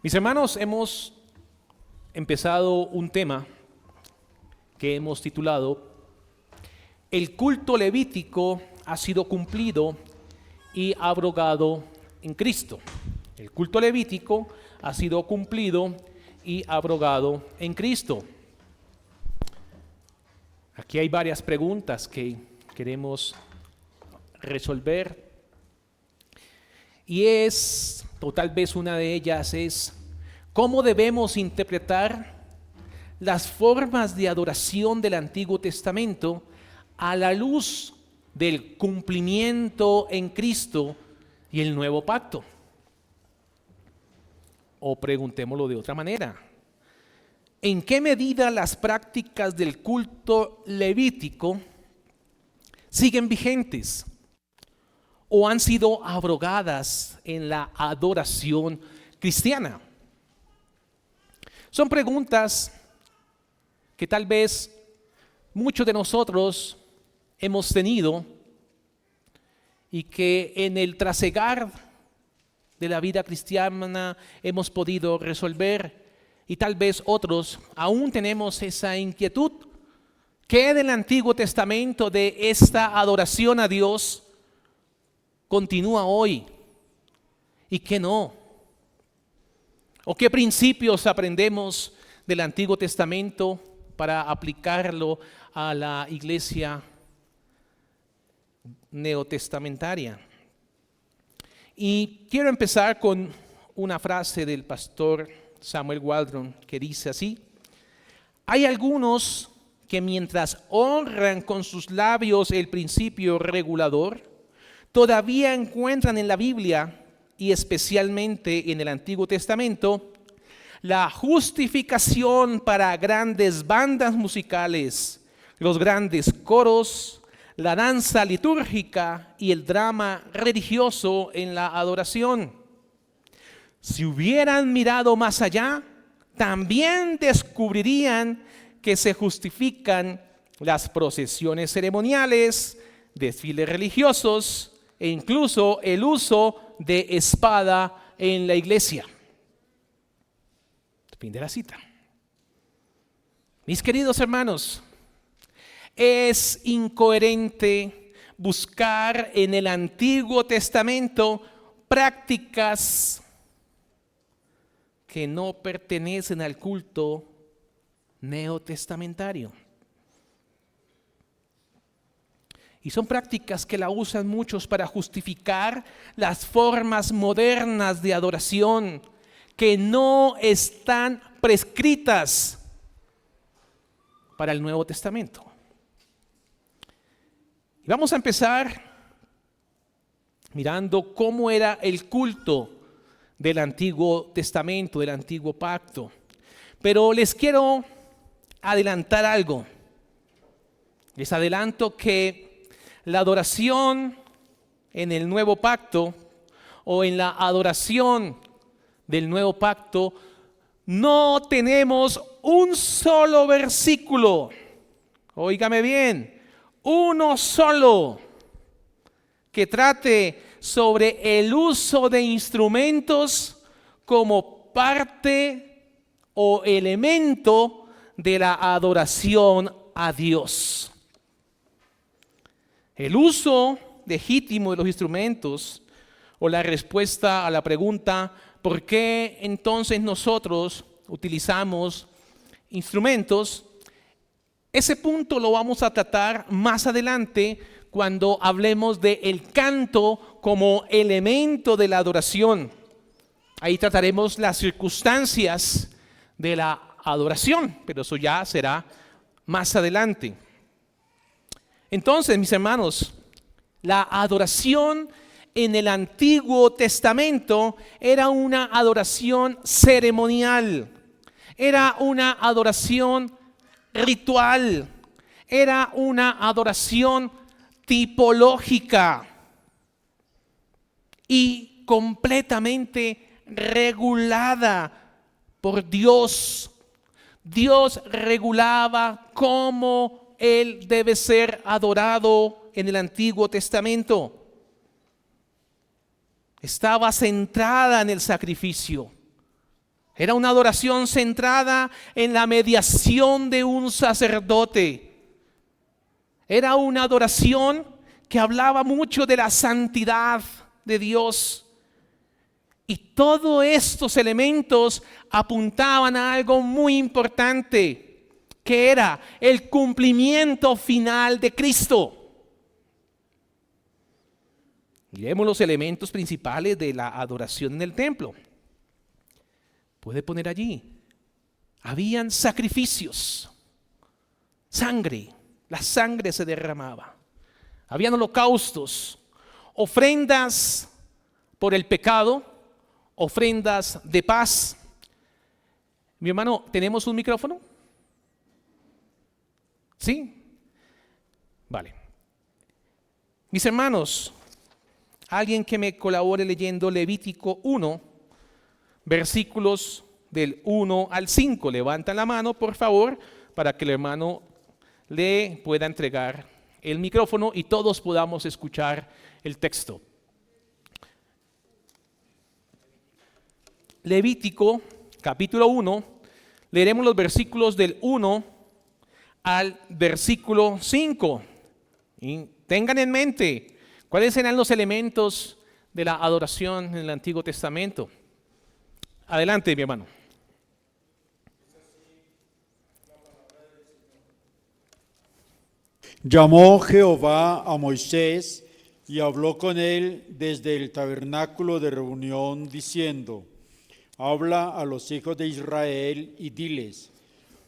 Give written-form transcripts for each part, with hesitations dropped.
Mis hermanos, hemos empezado un tema que hemos titulado El culto levítico ha sido cumplido y abrogado en Cristo. El culto levítico ha sido cumplido y abrogado en Cristo. Aquí hay varias preguntas que queremos resolver. O tal vez una de ellas es, ¿cómo debemos interpretar las formas de adoración del Antiguo Testamento a la luz del cumplimiento en Cristo y el nuevo pacto? O preguntémoslo de otra manera, ¿en qué medida las prácticas del culto levítico siguen vigentes o han sido abrogadas en la adoración cristiana? Son preguntas que tal vez muchos de nosotros hemos tenido y que en el trasegar de la vida cristiana hemos podido resolver, y tal vez otros aún tenemos esa inquietud. ¿Qué del Antiguo Testamento, de esta adoración a Dios, continúa hoy y qué no? ¿O qué principios aprendemos del Antiguo Testamento para aplicarlo a la iglesia neotestamentaria? Y quiero empezar con una frase del pastor Samuel Waldron que dice así: hay algunos que mientras honran con sus labios el principio regulador, todavía encuentran en la Biblia y especialmente en el Antiguo Testamento la justificación para grandes bandas musicales, los grandes coros, la danza litúrgica y el drama religioso en la adoración. Si hubieran mirado más allá, también descubrirían que se justifican las procesiones ceremoniales, desfiles religiosos e incluso el uso de espada en la iglesia. Fin de la cita. Mis queridos hermanos, es incoherente buscar en el Antiguo Testamento prácticas que no pertenecen al culto neotestamentario. Y son prácticas que la usan muchos para justificar las formas modernas de adoración que no están prescritas para el Nuevo Testamento. Y vamos a empezar mirando cómo era el culto del Antiguo Testamento, del Antiguo Pacto. Pero les quiero adelantar algo. Les adelanto que la adoración en el Nuevo Pacto o en la adoración del Nuevo Pacto no tenemos un solo versículo. Óigame bien, uno solo que trate sobre el uso de instrumentos como parte o elemento de la adoración a Dios. El uso legítimo de los instrumentos, o la respuesta a la pregunta ¿por qué entonces nosotros utilizamos instrumentos? Ese punto lo vamos a tratar más adelante cuando hablemos del canto como elemento de la adoración. Ahí trataremos las circunstancias de la adoración, pero eso ya será más adelante. Entonces, mis hermanos, la adoración en el Antiguo Testamento era una adoración ceremonial, era una adoración ritual, era una adoración tipológica y completamente regulada por Dios. Dios regulaba cómo Él debe ser adorado en el Antiguo Testamento. Estaba centrada en el sacrificio. Era una adoración centrada en la mediación de un sacerdote. Era una adoración que hablaba mucho de la santidad de Dios. Y todos estos elementos apuntaban a algo muy importante, que era el cumplimiento final de Cristo. Miremos los elementos principales de la adoración en el templo. Puede poner allí. Habían sacrificios, sangre, la sangre se derramaba. Habían holocaustos, ofrendas por el pecado, ofrendas de paz. Mi hermano, ¿tenemos un micrófono? ¿Sí? Vale. Mis hermanos, alguien que me colabore leyendo Levítico 1, versículos del 1 al 5. Levantan la mano, por favor, para que el hermano le pueda entregar el micrófono y todos podamos escuchar el texto. Levítico, capítulo 1, leeremos los versículos del 1 al versículo 5. Y tengan en mente cuáles eran los elementos de la adoración en el Antiguo Testamento. Adelante, mi hermano. Llamó Jehová a Moisés y habló con él desde el tabernáculo de reunión, diciendo: Habla a los hijos de Israel y diles: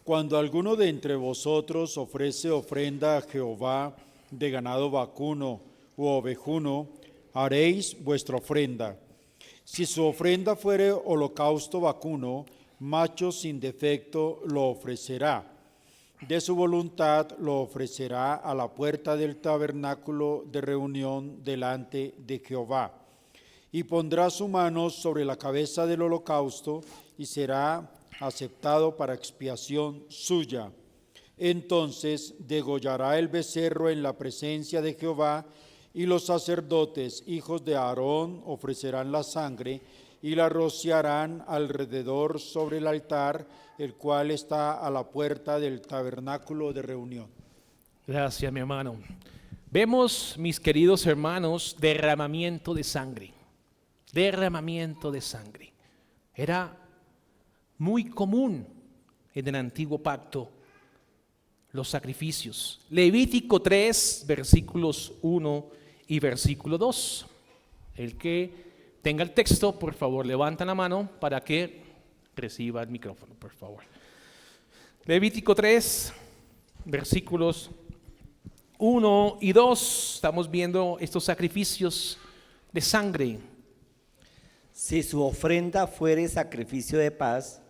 Cuando alguno de entre vosotros ofrece ofrenda a Jehová de ganado vacuno u ovejuno, haréis vuestra ofrenda. Si su ofrenda fuere holocausto vacuno, macho sin defecto lo ofrecerá. De su voluntad lo ofrecerá a la puerta del tabernáculo de reunión delante de Jehová. Y pondrá su mano sobre la cabeza del holocausto y será aceptado para expiación suya. Entonces degollará el becerro en la presencia de Jehová, y los sacerdotes, hijos de Aarón, ofrecerán la sangre y la rociarán alrededor sobre el altar, el cual está a la puerta del tabernáculo de reunión. Gracias, mi hermano. Vemos, mis queridos hermanos, derramamiento de sangre. Derramamiento de sangre. Era muy común en el antiguo pacto los sacrificios. Levítico 3, versículos 1 y versículo 2. El que tenga el texto, por favor, levanta la mano para que reciba el micrófono, por favor. Levítico 3, versículos 1 y 2. Estamos viendo estos sacrificios de sangre. Si su ofrenda fuere sacrificio de paz,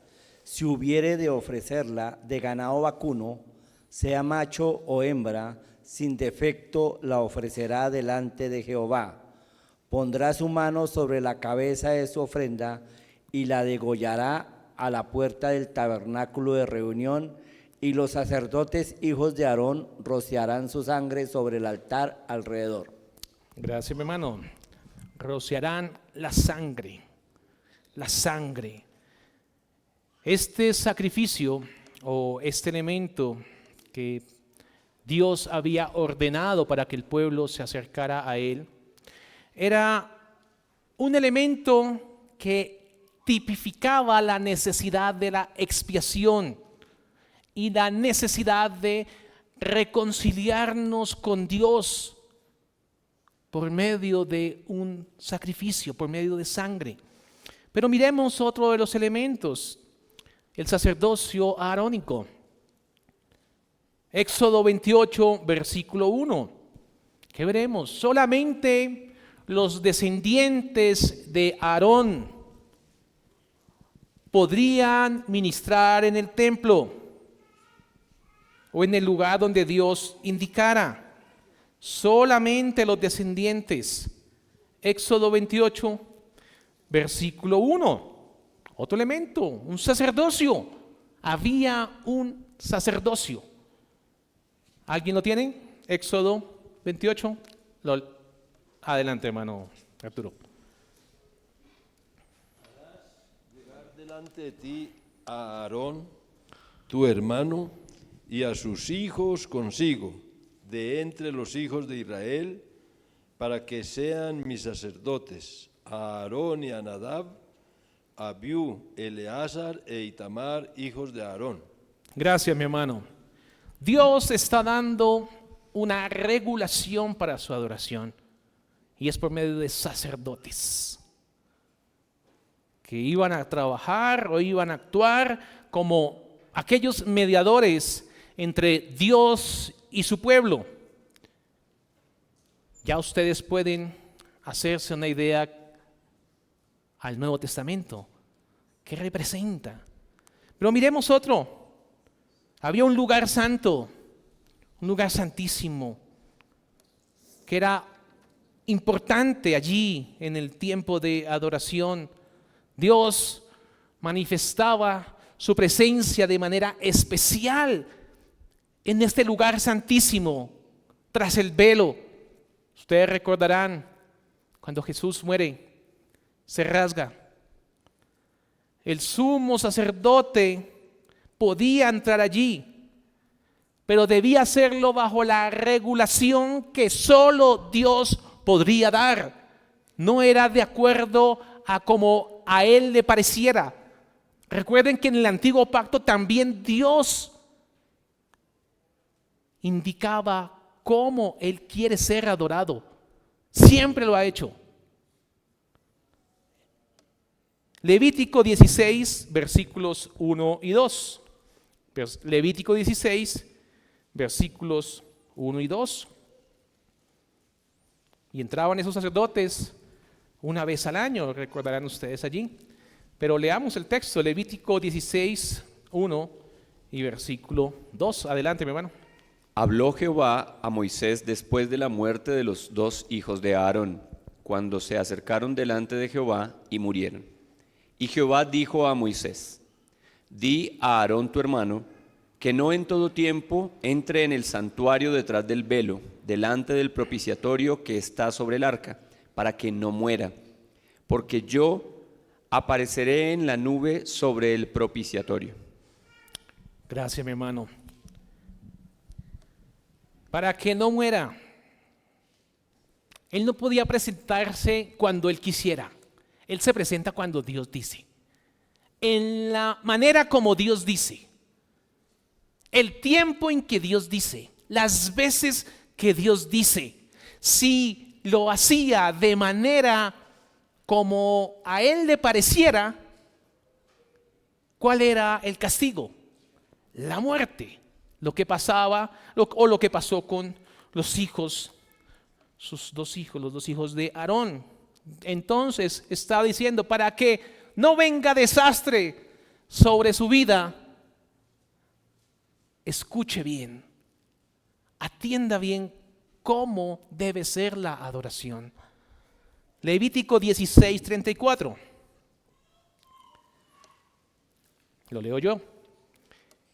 si hubiere de ofrecerla de ganado vacuno, sea macho o hembra, sin defecto la ofrecerá delante de Jehová. Pondrá su mano sobre la cabeza de su ofrenda y la degollará a la puerta del tabernáculo de reunión, y los sacerdotes hijos de Aarón rociarán su sangre sobre el altar alrededor. Gracias, mi hermano. Rociarán la sangre. La sangre. Este sacrificio o este elemento que Dios había ordenado para que el pueblo se acercara a Él, era un elemento que tipificaba la necesidad de la expiación y la necesidad de reconciliarnos con Dios por medio de un sacrificio, por medio de sangre. Pero miremos otro de los elementos, el sacerdocio arónico. Éxodo 28, versículo 1. ¿Qué veremos? Solamente los descendientes de Aarón podrían ministrar en el templo o en el lugar donde Dios indicara. Solamente los descendientes. Éxodo 28, versículo 1. Otro elemento, un sacerdocio. Había un sacerdocio. ¿Alguien lo tiene? Éxodo 28. Adelante, hermano Arturo. Llegar delante de ti a Aarón, tu hermano, y a sus hijos consigo, de entre los hijos de Israel, para que sean mis sacerdotes, a Aarón y a Nadab, a Abiú, Eleazar e Itamar, hijos de Aarón. Gracias, mi hermano. Dios está dando una regulación para su adoración y es por medio de sacerdotes que iban a trabajar o iban a actuar como aquellos mediadores entre Dios y su pueblo. Ya ustedes pueden hacerse una idea al Nuevo Testamento. ¿Qué representa? Pero miremos otro. Había un lugar santo, un lugar santísimo, que era importante allí en el tiempo de adoración. Dios manifestaba su presencia de manera especial en este lugar santísimo, tras el velo. Ustedes recordarán cuando Jesús muere, se rasga. El sumo sacerdote podía entrar allí, pero debía hacerlo bajo la regulación que solo Dios podría dar. No era de acuerdo a como a él le pareciera. Recuerden que en el antiguo pacto también Dios indicaba cómo él quiere ser adorado. Siempre lo ha hecho. Levítico 16, versículos 1 y 2. Levítico 16, versículos 1 y 2. Y entraban esos sacerdotes una vez al año, recordarán ustedes allí. Pero leamos el texto, Levítico 16, 1 y versículo 2. Adelante, mi hermano. Habló Jehová a Moisés después de la muerte de los dos hijos de Aarón, cuando se acercaron delante de Jehová y murieron. Y Jehová dijo a Moisés: Di a Aarón tu hermano, que no en todo tiempo entre en el santuario detrás del velo, delante del propiciatorio que está sobre el arca, para que no muera, porque yo apareceré en la nube sobre el propiciatorio. Gracias, mi hermano. Para que no muera. Él no podía presentarse cuando él quisiera. Él se presenta cuando Dios dice. En la manera como Dios dice. El tiempo en que Dios dice. Las veces que Dios dice. Si lo hacía de manera como a él le pareciera, ¿cuál era el castigo? La muerte. Lo que pasaba o lo que pasó con los hijos, sus dos hijos, los dos hijos de Aarón. Entonces está diciendo, para que no venga desastre sobre su vida, escuche bien, atienda bien cómo debe ser la adoración. Levítico 16, 34. Lo leo yo.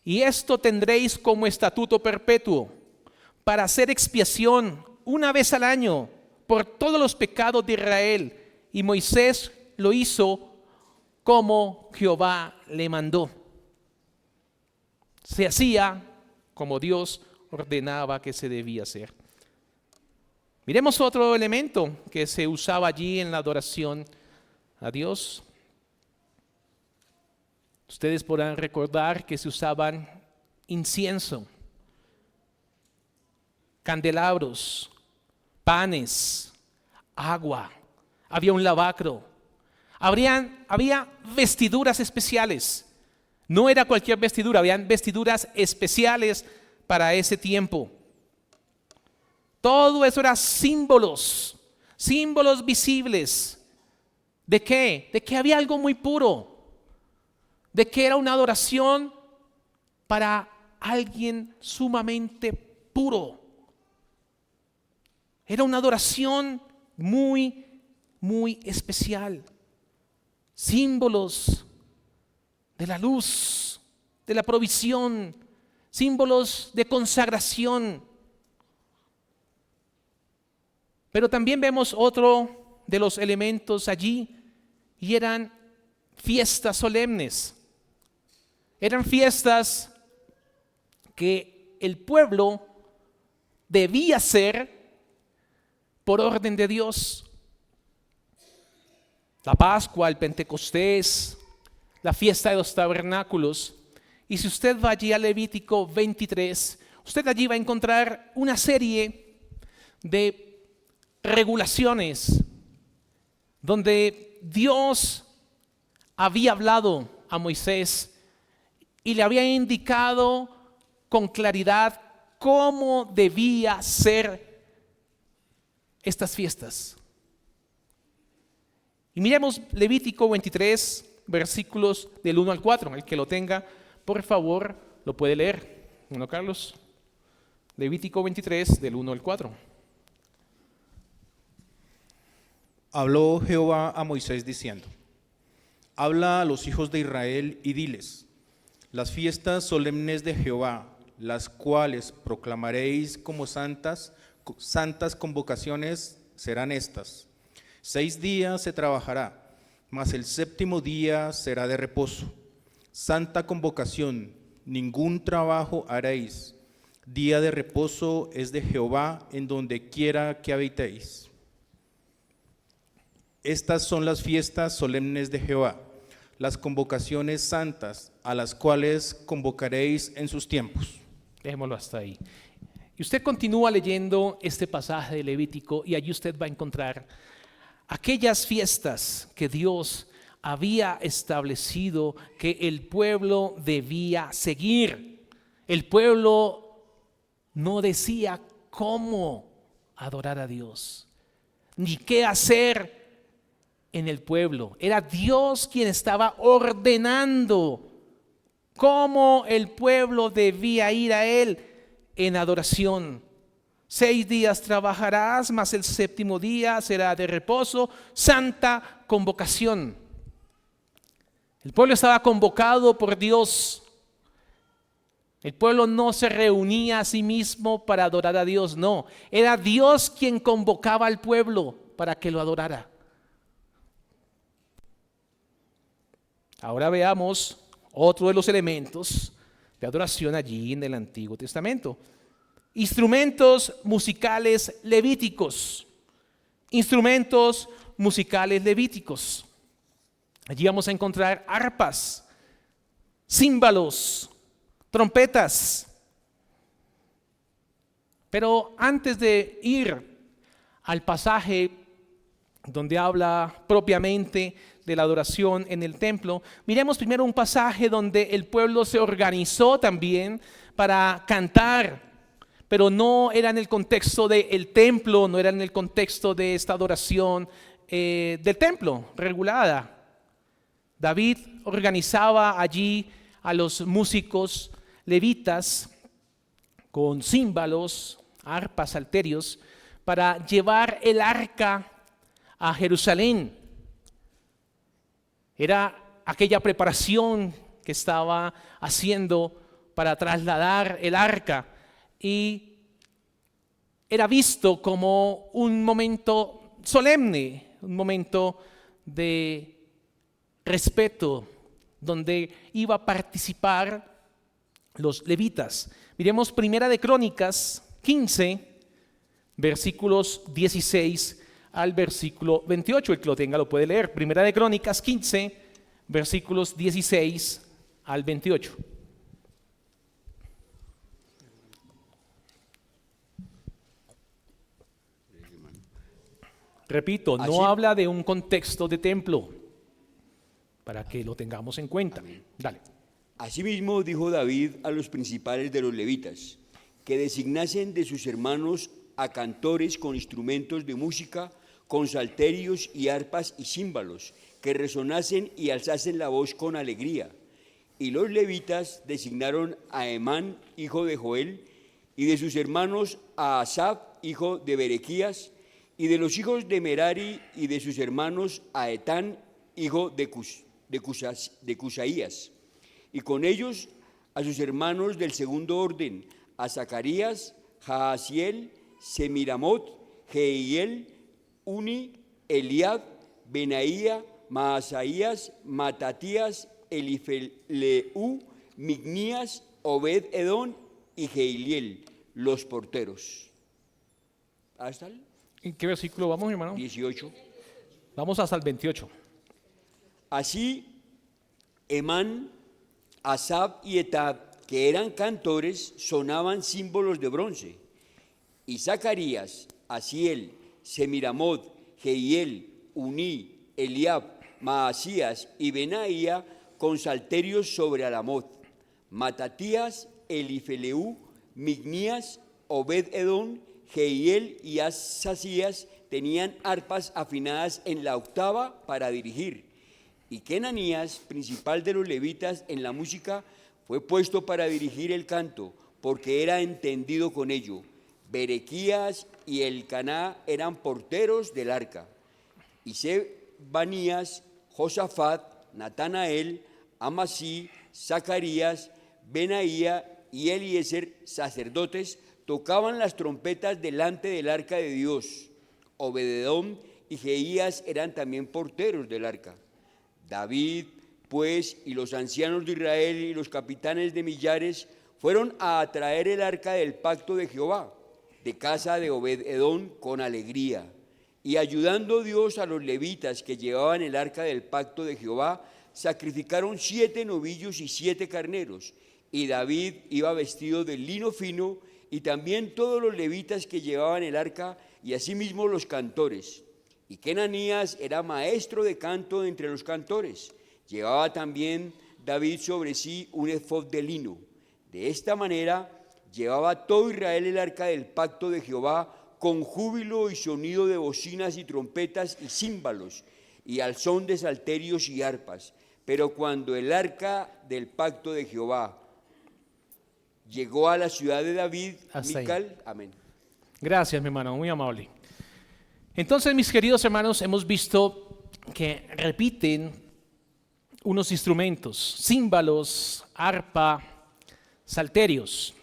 Y esto tendréis como estatuto perpetuo, para hacer expiación una vez al año por todos los pecados de Israel. Y Moisés lo hizo como Jehová le mandó. Se hacía como Dios ordenaba que se debía hacer. Miremos otro elemento que se usaba allí en la adoración a Dios. Ustedes podrán recordar que se usaban incienso, candelabros, panes, agua, había un lavacro, había vestiduras especiales. No era cualquier vestidura, habían vestiduras especiales para ese tiempo. Todo eso era símbolos visibles. ¿De qué? De que había algo muy puro. De que era una adoración para alguien sumamente puro. Era una adoración muy, muy especial. Símbolos de la luz, de la provisión, símbolos de consagración. Pero también vemos otro de los elementos allí, y eran fiestas solemnes. Eran fiestas que el pueblo debía hacer por orden de Dios. La Pascua, el Pentecostés, la fiesta de los tabernáculos. Y si usted va allí a Levítico 23, usted allí va a encontrar una serie de regulaciones donde Dios había hablado a Moisés y le había indicado con claridad cómo debía ser estas fiestas. Y miremos Levítico 23, versículos del 1 al 4. El que lo tenga, por favor, lo puede leer. ¿No, Carlos? Levítico 23, del 1 al 4. Habló Jehová a Moisés diciendo: habla a los hijos de Israel y diles: las fiestas solemnes de Jehová, las cuales proclamaréis como santas convocaciones, serán estas. 6 días se trabajará, mas el 7º día será de reposo. Santa convocación, ningún trabajo haréis. Día de reposo es de Jehová en donde quiera que habitéis. Estas son las fiestas solemnes de Jehová, las convocaciones santas a las cuales convocaréis en sus tiempos. Dejémoslo hasta ahí. Y usted continúa leyendo este pasaje de Levítico y allí usted va a encontrar aquellas fiestas que Dios había establecido que el pueblo debía seguir. El pueblo no decía cómo adorar a Dios, ni qué hacer en el pueblo. Era Dios quien estaba ordenando cómo el pueblo debía ir a Él en adoración. 6 días trabajarás, mas el 7º día será de reposo, santa convocación. El pueblo estaba convocado por Dios. El pueblo no se reunía a sí mismo para adorar a Dios, no. Era Dios quien convocaba al pueblo para que lo adorara. Ahora veamos otro de los elementos de adoración allí en el Antiguo Testamento. Instrumentos musicales levíticos. Instrumentos musicales levíticos. Allí vamos a encontrar arpas, címbalos, trompetas. Pero antes de ir al pasaje donde habla propiamente de la adoración en el templo, miremos primero un pasaje donde el pueblo se organizó también para cantar, pero no era en el contexto del templo, no era en el contexto de esta adoración del templo regulada. David organizaba allí a los músicos levitas con címbalos, arpas, salterios, para llevar el arca a Jerusalén. Era aquella preparación que estaba haciendo para trasladar el arca y era visto como un momento solemne, un momento de respeto, donde iba a participar los levitas. Miremos Primera de Crónicas 15, versículos 16 al versículo 28. El que lo tenga lo puede leer. Primera de Crónicas 15, versículos 16 al 28. Repito, no Así- habla de un contexto de templo, para que lo tengamos en cuenta. Dale. Asimismo dijo David a los principales de los levitas, que designasen de sus hermanos a cantores con instrumentos de música, con salterios y arpas y címbalos, que resonasen y alzasen la voz con alegría. Y los levitas designaron a Emán, hijo de Joel, y de sus hermanos a Asaf, hijo de Berequías, y de los hijos de Merari y de sus hermanos a Etán, hijo de Cusaías, y con ellos a sus hermanos del segundo orden, a Zacarías, Jaasiel, Semiramot, Jehiel, Uni, Eliab, Benaía, Maasaías, Matatías, Elifeleu, Mignías, Obed-Edom y Jeiliel, los porteros. ¿Hasta el ¿En qué versículo vamos, mi hermano? 18? Vamos hasta el 28. Así, Emán, Asab y Etab, que eran cantores, sonaban símbolos de bronce. Y Zacarías, Asiel, Semiramot, Jehiel, Uní, Eliab, Maasías y Benaía con salterios sobre Alamot. Matatías, Elifeleu, Mignías, Obed-Edom, Jehiel y Asasías tenían arpas afinadas en la octava para dirigir. Y Kenanías, principal de los levitas en la música, fue puesto para dirigir el canto, porque era entendido con ello. Berequías y Elcaná eran porteros del arca. Y Sebanías, Josafat, Natanael, Amasí, Zacarías, Benaía y Eliezer, sacerdotes, tocaban las trompetas delante del arca de Dios. Obed-Edom y Jeías eran también porteros del arca. David, pues, y los ancianos de Israel y los capitanes de millares fueron a traer el arca del pacto de Jehová, de casa de Obed-Edom, con alegría. Y ayudando Dios a los levitas que llevaban el arca del pacto de Jehová, sacrificaron 7 novillos y 7 carneros. Y David iba vestido de lino fino, y también todos los levitas que llevaban el arca, y asimismo los cantores. Y Kenanías era maestro de canto entre los cantores. Llevaba también David sobre sí un efod de lino. De esta manera llevaba todo Israel el arca del pacto de Jehová, con júbilo y sonido de bocinas y trompetas y címbalos, y al son de salterios y arpas. Pero cuando el arca del pacto de Jehová llegó a la ciudad de David, Hasta ahí. Mical, amén. Gracias, mi hermano, muy amable. Entonces, mis queridos hermanos, hemos visto que repiten unos instrumentos, címbalos, arpa, salterios.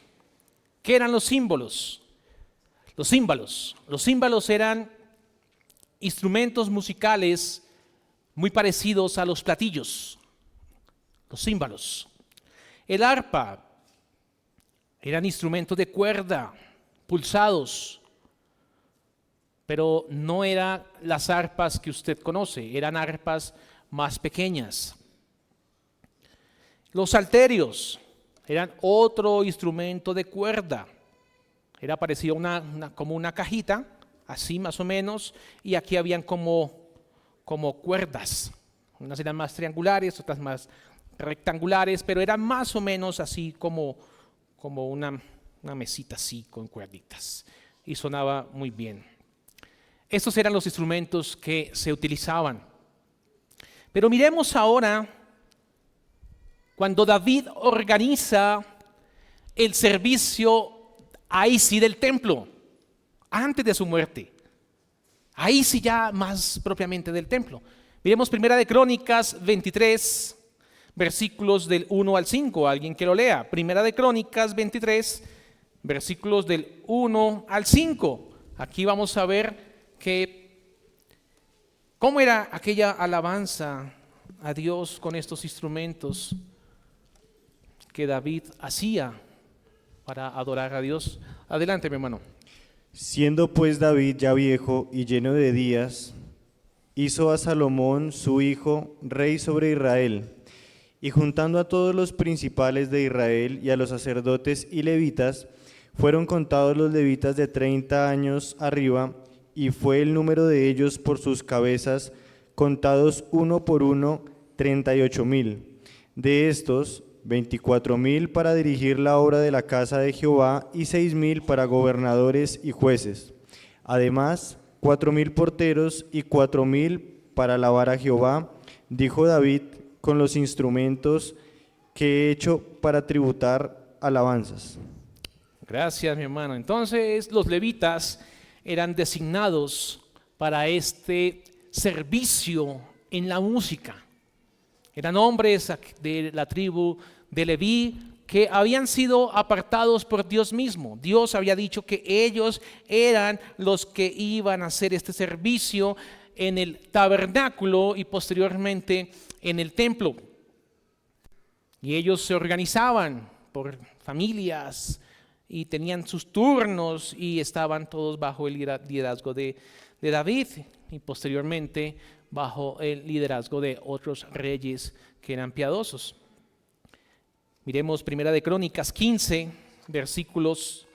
¿Qué eran los símbolos? Los címbalos. Los címbalos eran instrumentos musicales muy parecidos a los platillos. Los címbalos. El arpa eran instrumentos de cuerda, pulsados, pero no eran las arpas que usted conoce, eran arpas más pequeñas. Los salterios eran otro instrumento de cuerda. Era parecido como una cajita, así más o menos, y aquí habían como cuerdas. Unas eran más triangulares, otras más rectangulares, pero eran más o menos así como una mesita así con cuerditas. Y sonaba muy bien. Estos eran los instrumentos que se utilizaban. Pero miremos ahora cuando David organiza el servicio ahí sí del templo, antes de su muerte. Ahí sí ya más propiamente del templo. Miremos Primera de Crónicas 23, versículos del 1 al 5. Alguien que lo lea. Primera de Crónicas 23, versículos del 1 al 5. Aquí vamos a ver cómo era aquella alabanza a Dios con estos instrumentos que David hacía para adorar a Dios. Adelante, mi hermano. Siendo pues David ya viejo y lleno de días, hizo a Salomón su hijo rey sobre Israel, y juntando a todos los principales de Israel y a los sacerdotes y levitas, fueron contados los levitas de 30 años arriba, y fue el número de ellos por sus cabezas, contados uno por uno, 38,000. De estos, 24,000 para dirigir la obra de la casa de Jehová y 6,000 para gobernadores y jueces. Además, 4,000 porteros y 4,000 para alabar a Jehová, dijo David, con los instrumentos que he hecho para tributar alabanzas. Gracias, mi hermano. Entonces, los levitas eran designados para este servicio en la música. Eran hombres de la tribu de Leví que habían sido apartados por Dios mismo. Dios había dicho que ellos eran los que iban a hacer este servicio en el tabernáculo y posteriormente en el templo. Y ellos se organizaban por familias y tenían sus turnos y estaban todos bajo el liderazgo de David y posteriormente bajo el liderazgo de otros reyes que eran piadosos. Miremos Primera de Crónicas 15, versículos.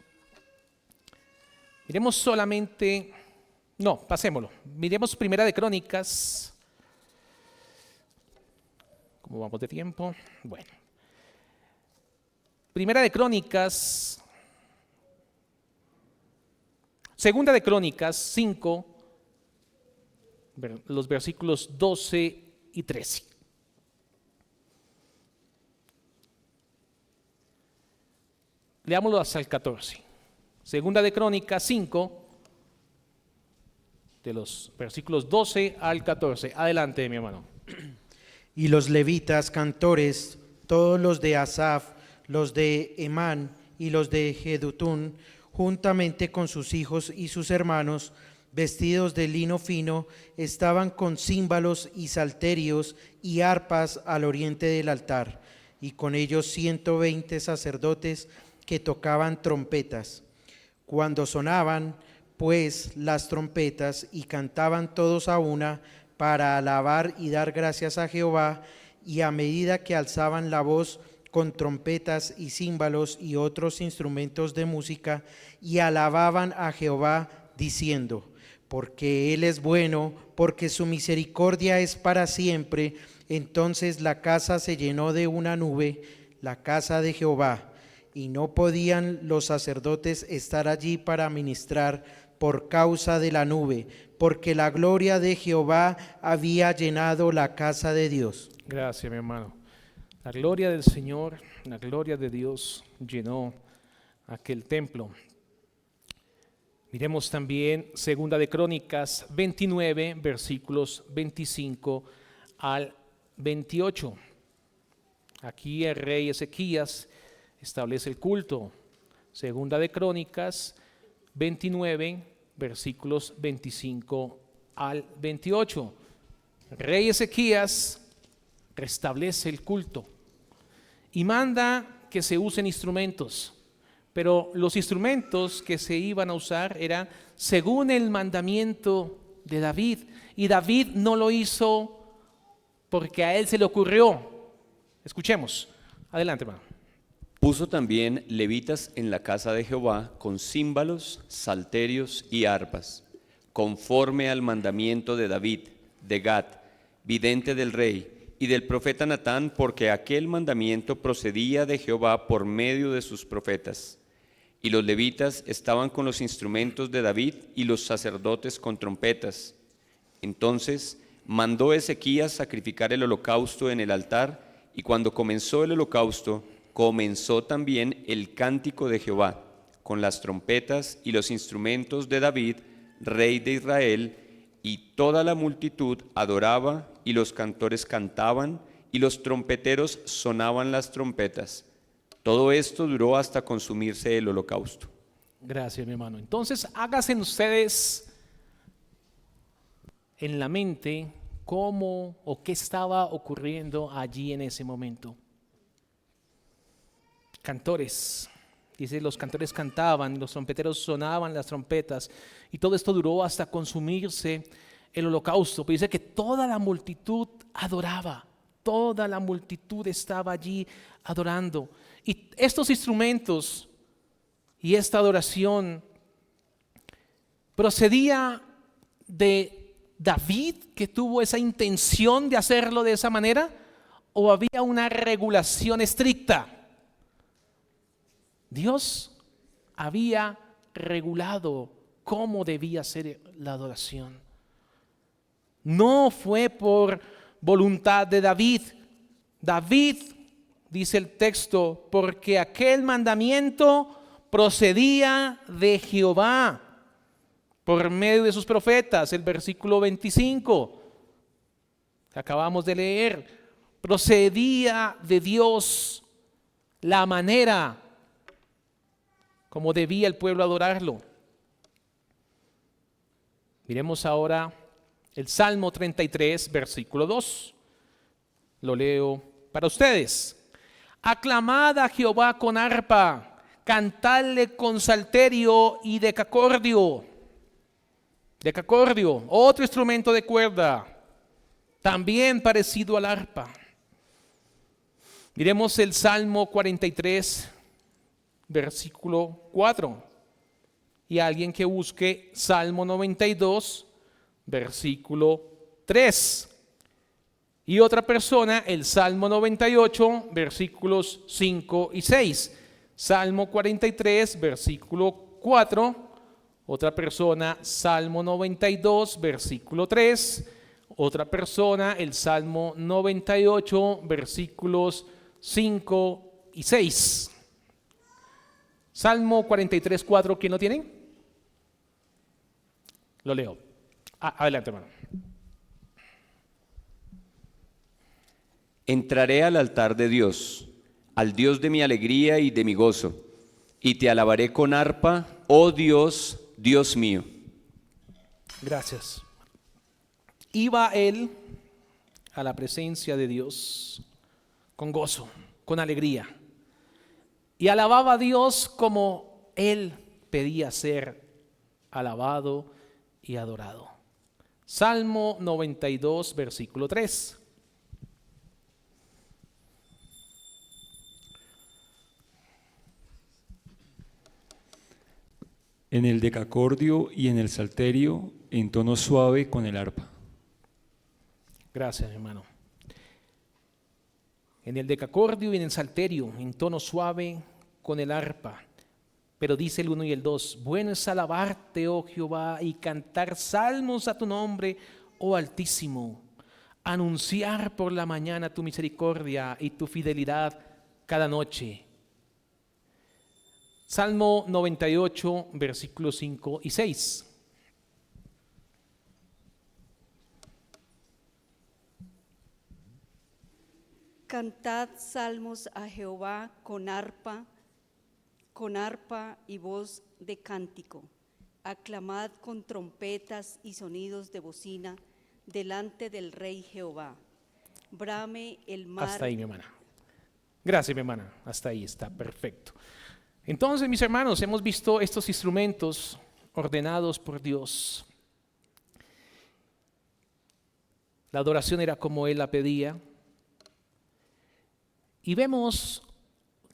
Miremos solamente, no, pasémoslo. Miremos Primera de Crónicas. ¿Cómo vamos de tiempo? Bueno. Primera de Crónicas, Segunda de Crónicas 5, los versículos 12 y 13. Leámoslo hasta el 14. Segunda de Crónicas 5, de los versículos 12 al 14. Adelante, mi hermano. Y los levitas, cantores, todos los de Asaf, los de Emán y los de Jedutún, juntamente con sus hijos y sus hermanos, vestidos de lino fino, estaban con címbalos y salterios y arpas al oriente del altar, y con ellos 120 sacerdotes que tocaban trompetas. Cuando sonaban, pues, las trompetas y cantaban todos a una para alabar y dar gracias a Jehová, y a medida que alzaban la voz con trompetas y címbalos y otros instrumentos de música, y alababan a Jehová diciendo: porque Él es bueno, porque su misericordia es para siempre. Entonces la casa se llenó de una nube, la casa de Jehová, y no podían los sacerdotes estar allí para ministrar por causa de la nube, porque la gloria de Jehová había llenado la casa de Dios. Gracias, mi hermano. La gloria del Señor, la gloria de Dios llenó aquel templo. Miremos también Segunda de Crónicas 29, versículos 25 al 28. Aquí el rey Ezequías establece el culto. Segunda de Crónicas 29, versículos 25 al 28. El rey Ezequías restablece el culto y manda que se usen instrumentos, pero los instrumentos que se iban a usar eran según el mandamiento de David, y David no lo hizo porque a él se le ocurrió. Escuchemos, adelante, hermano. Puso también levitas en la casa de Jehová con címbalos, salterios y arpas, conforme al mandamiento de David, de Gad, vidente del rey, y del profeta Natán, porque aquel mandamiento procedía de Jehová por medio de sus profetas. Y los levitas estaban con los instrumentos de David y los sacerdotes con trompetas. Entonces mandó Ezequías sacrificar el holocausto en el altar, y cuando comenzó el holocausto, comenzó también el cántico de Jehová, con las trompetas y los instrumentos de David, rey de Israel, y toda la multitud adoraba, y los cantores cantaban, y los trompeteros sonaban las trompetas. Todo esto duró hasta consumirse el holocausto. Gracias, mi hermano. Entonces, háganse ustedes en la mente cómo o qué estaba ocurriendo allí en ese momento. Cantores, dice, los cantores cantaban, los trompeteros sonaban las trompetas, y todo esto duró hasta consumirse el holocausto. Pero dice que toda la multitud adoraba, toda la multitud estaba allí adorando. Y estos instrumentos y esta adoración procedía de David, que tuvo esa intención de hacerlo de esa manera, o había una regulación estricta. Dios había regulado cómo debía ser la adoración. No fue por voluntad de David. David, dice el texto, porque aquel mandamiento procedía de Jehová por medio de sus profetas. El versículo 25 que acabamos de leer, procedía de Dios la manera como debía el pueblo adorarlo. Miremos ahora El Salmo 33, versículo 2. Lo leo para ustedes. Aclamad a Jehová con arpa, cantadle con salterio y decacordio. Decacordio, otro instrumento de cuerda, también parecido al arpa. Miremos el Salmo 43, versículo 4. Y alguien que busque Salmo 92, versículo 3. Y otra persona, el Salmo 98, versículos 5 y 6. Salmo 43, versículo 4. Otra persona, Salmo 92, versículo 3. Otra persona, el Salmo 98, versículos 5 y 6. Salmo 43, 4, ¿quién lo tiene? Lo leo. Adelante, hermano. Entraré al altar de Dios, al Dios de mi alegría y de mi gozo, y te alabaré con arpa, oh Dios, Dios mío. Gracias. Iba él a la presencia de Dios con gozo, con alegría, y alababa a Dios como él pedía ser alabado y adorado. Salmo 92, versículo 3. En el decacordio y en el salterio, en tono suave con el arpa. Gracias, hermano. En el decacordio y en el salterio, en tono suave con el arpa. Pero dice el 1 y el 2, bueno es alabarte, oh Jehová, y cantar salmos a tu nombre, oh Altísimo. Anunciar por la mañana tu misericordia y tu fidelidad cada noche. Salmo 98, versículos 5 y 6. Cantad salmos a Jehová con arpa y voz de cántico. Aclamad con trompetas y sonidos de bocina delante del Rey Jehová. Brame el mar. Hasta ahí, mi hermana. Gracias, mi hermana. Hasta ahí está, perfecto. Entonces, mis hermanos, hemos visto estos instrumentos ordenados por Dios. La adoración era como Él la pedía. Y vemos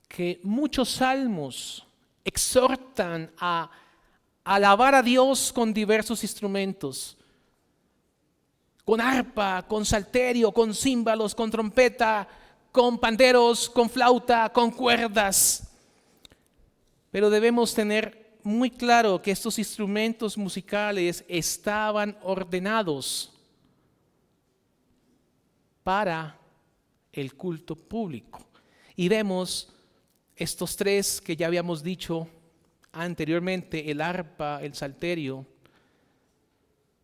que muchos salmos exhortan a alabar a Dios con diversos instrumentos. Con arpa, con salterio, con címbalos, con trompeta, con panderos, con flauta, con cuerdas. Pero debemos tener muy claro que estos instrumentos musicales estaban ordenados para el culto público. Y vemos estos tres que ya habíamos dicho anteriormente, el arpa, el salterio,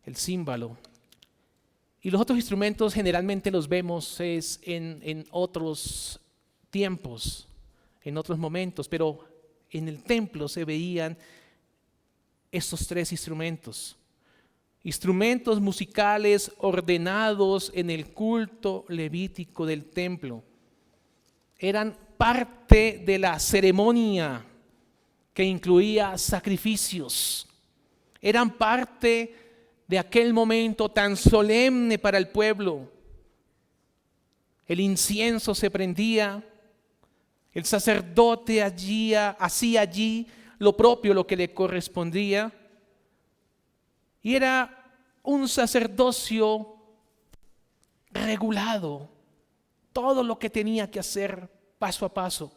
el címbalo. Y los otros instrumentos generalmente los vemos en otros tiempos, en otros momentos, pero en el templo se veían estos tres instrumentos. Instrumentos musicales ordenados en el culto levítico del templo. Eran parte de la ceremonia que incluía sacrificios. Eran parte de aquel momento tan solemne para el pueblo. El incienso se prendía. El sacerdote hacía allí lo propio, lo que le correspondía. Y era un sacerdocio regulado, todo lo que tenía que hacer paso a paso.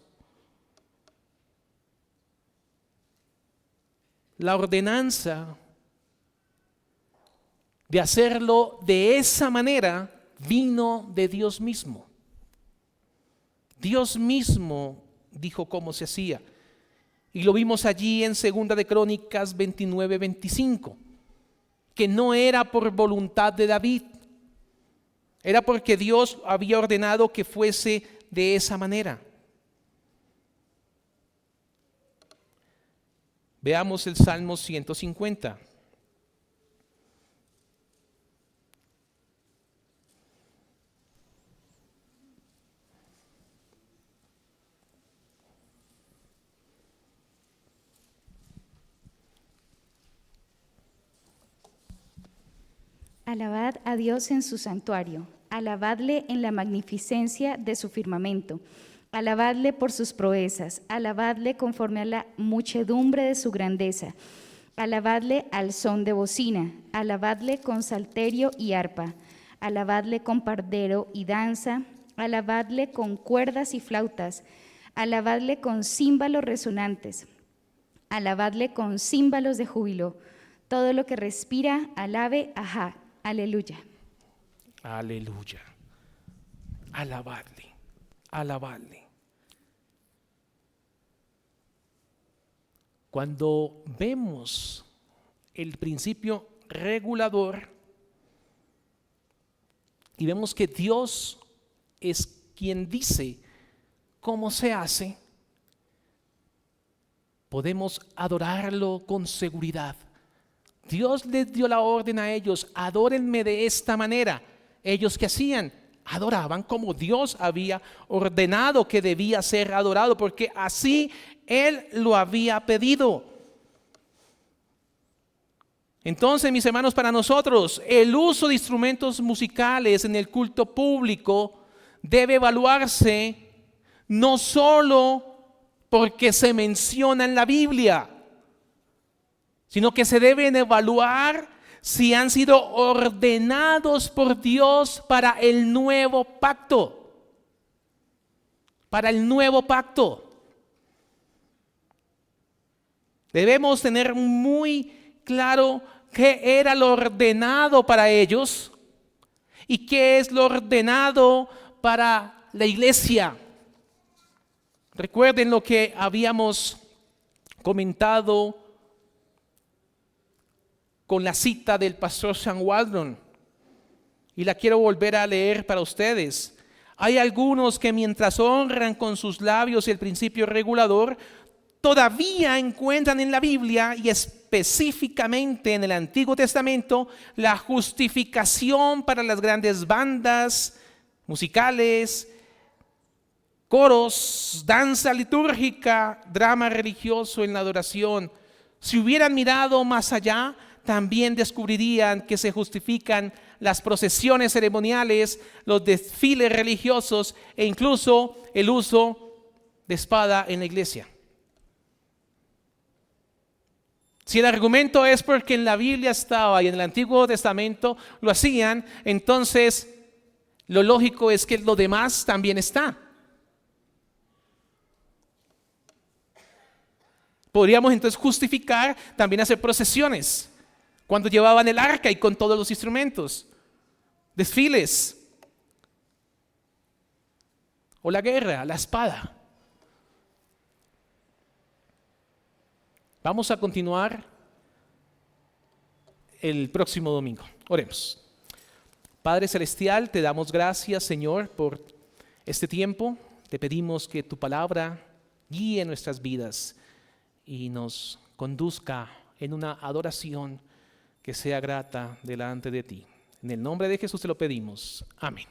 La ordenanza de hacerlo de esa manera vino de Dios mismo. Dios mismo dijo cómo se hacía. Y lo vimos allí en 2 de Crónicas 29, 25. Que no era por voluntad de David. Era porque Dios había ordenado que fuese de esa manera. Veamos el Salmo 150. Alabad a Dios en su santuario, alabadle en la magnificencia de su firmamento, alabadle por sus proezas, alabadle conforme a la muchedumbre de su grandeza, alabadle al son de bocina, alabadle con salterio y arpa, alabadle con pandero y danza, alabadle con cuerdas y flautas, alabadle con címbalos resonantes, alabadle con címbalos de júbilo. Todo lo que respira, alabe, ajá, aleluya. Aleluya. Alabadle, alabadle. Cuando vemos el principio regulador y vemos que Dios es quien dice cómo se hace, podemos adorarlo con seguridad. Dios les dio la orden a ellos: adórenme de esta manera. Ellos, ¿qué hacían? Adoraban como Dios había ordenado que debía ser adorado, porque así Él lo había pedido. Entonces, mis hermanos, para nosotros el uso de instrumentos musicales en el culto público debe evaluarse no solo porque se menciona en la Biblia, sino que se deben evaluar si han sido ordenados por Dios para el nuevo pacto. Para el nuevo pacto. Debemos tener muy claro qué era lo ordenado para ellos y qué es lo ordenado para la iglesia. Recuerden lo que habíamos comentado con la cita del pastor Sam Waldron, y la quiero volver a leer para ustedes. Hay algunos que mientras honran con sus labios el principio regulador, todavía encuentran en la Biblia y específicamente en el Antiguo Testamento la justificación para las grandes bandas musicales, coros, danza litúrgica, drama religioso en la adoración. Si hubieran mirado más allá, también descubrirían que se justifican las procesiones ceremoniales, los desfiles religiosos e incluso el uso de espada en la iglesia. Si el argumento es porque en la Biblia estaba y en el Antiguo Testamento lo hacían, entonces lo lógico es que lo demás también está. Podríamos entonces justificar también hacer procesiones cuando llevaban el arca y con todos los instrumentos, desfiles, o la guerra, la espada. Vamos a continuar el próximo domingo. Oremos. Padre Celestial, te damos gracias, Señor, por este tiempo. Te pedimos que tu palabra guíe nuestras vidas y nos conduzca en una adoración que sea grata delante de ti. En el nombre de Jesús te lo pedimos. Amén.